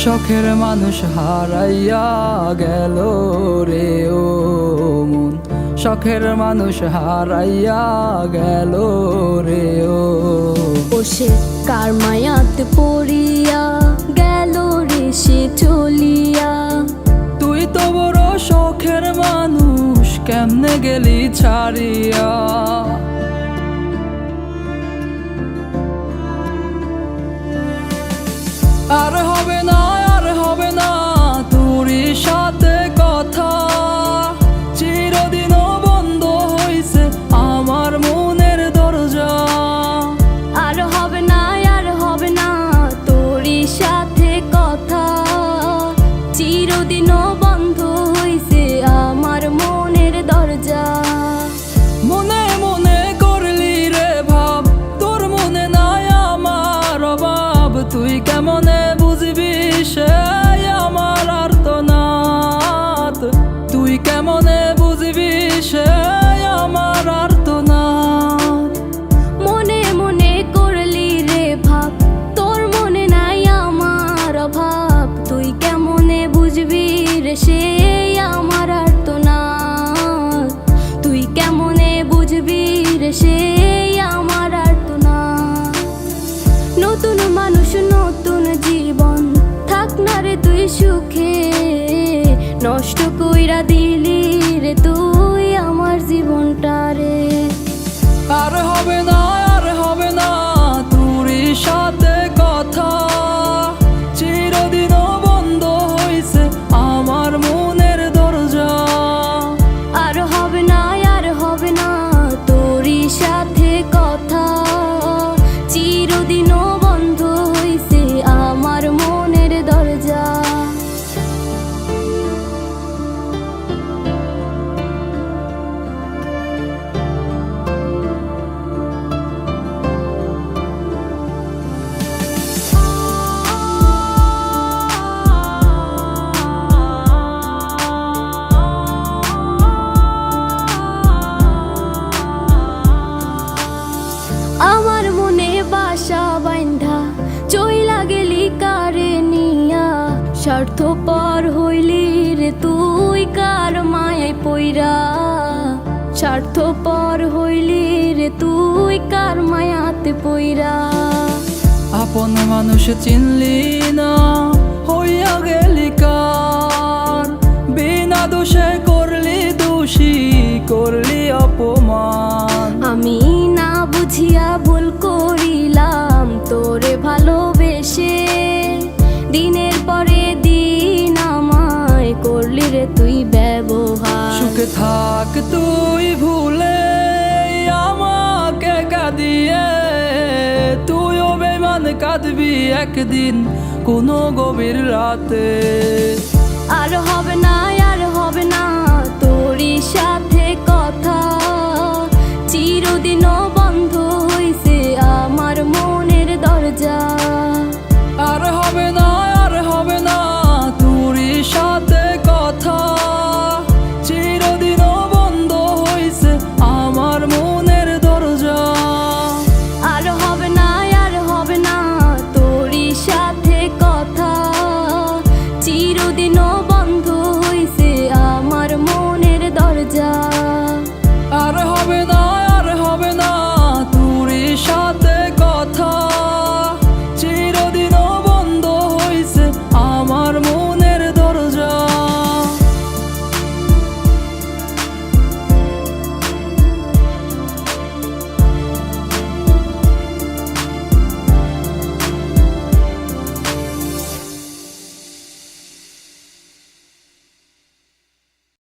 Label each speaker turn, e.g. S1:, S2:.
S1: শখের মানুষ হারাইয়া গেল রে ও মন, শখের মানুষ হারাইয়া গেল রে ও।
S2: সে কার মায়াতে পড়িয়া গেল রে সে চলিয়া।
S1: তুই তো বড় শখের মানুষ, কেমনে গেলি ছাড়িয়া। আর হবে না, আর হবে না তোরই সাথে কথা, চিরদিনও বন্ধ হইছে আমার মনের দরজা।
S2: আর হবে না, আর হবে না তোরই সাথে কথা, চিরদিনও বন্ধ হইছে আমার মনের দরজা।
S1: মনে মনে করলি রে ভাব, তোর মনে নাই আমার অভাব। তুই কেমনে বুঝবি সে আমার আর্তনাদ, তুই কেমনে বুঝবি সে আমার আর্তনাদ।
S2: মনে মনে করলি রে ভাব, তোর মনে নাই আমার অভাব। তুই কেমনে বুঝবি রে সে আমার আর্তনাদ, তুই কেমনে বুঝবি রে সে আমার আর্তনাদ। নতুন মানুষ নতুন জীবন, থাক না রে তুই সুখে, নষ্ট কইরা দিলি রে তুই আমার জীবনটা রে।
S1: আর হবে না, আর হবে না তোরই সাথে কথা, চিরদিনও বন্ধ হইছে আমার মনের দরজা।
S2: আর হবে না, আর হবে না তোরই সাথে কথা, চিরদিনও বন্ধ হইছে আমার মনের দরজা। আমার মনে বাসা বাইন্ধা চইলা গেলি কারে নিয়া, স্বার্থপর হইলি রে তুই কার মায়ায় পইরা। স্বার্থপর হইলি রে তুই কার মায়াতে পইরা।
S1: আপন মানুষ চিনলি না, হইয়া গেলি কার। বিনা দোষে করলি দোষী, করলি অপমান।
S2: আমি না বুঝিয়া ভুল করিলাম তোরে ভালোবেসে, দিনের পরে দিন আমায় করলি রে তুই ব্যবহার।
S1: সুখে থাক তুই ভুলে আমাকে কাঁদিয়ে, তুইও বেমান কাঁদবি একদিন কোনো গভীর রাতে।
S2: আর হবে না, আর হবে না তোরই সাথে কথা, চিরদিনও বন্ধ হইছে আমার মনের দরজা।
S1: আর হবে না, আর হবে না তোরই সাথে কথা, চিরদিনও বন্ধ হইছে আমার মনের দরজা।
S2: আর হবে না, আর হবে না তোরই সাথে কথা, চিরদিনও বন্ধ হইছে আমার মনের দরজা।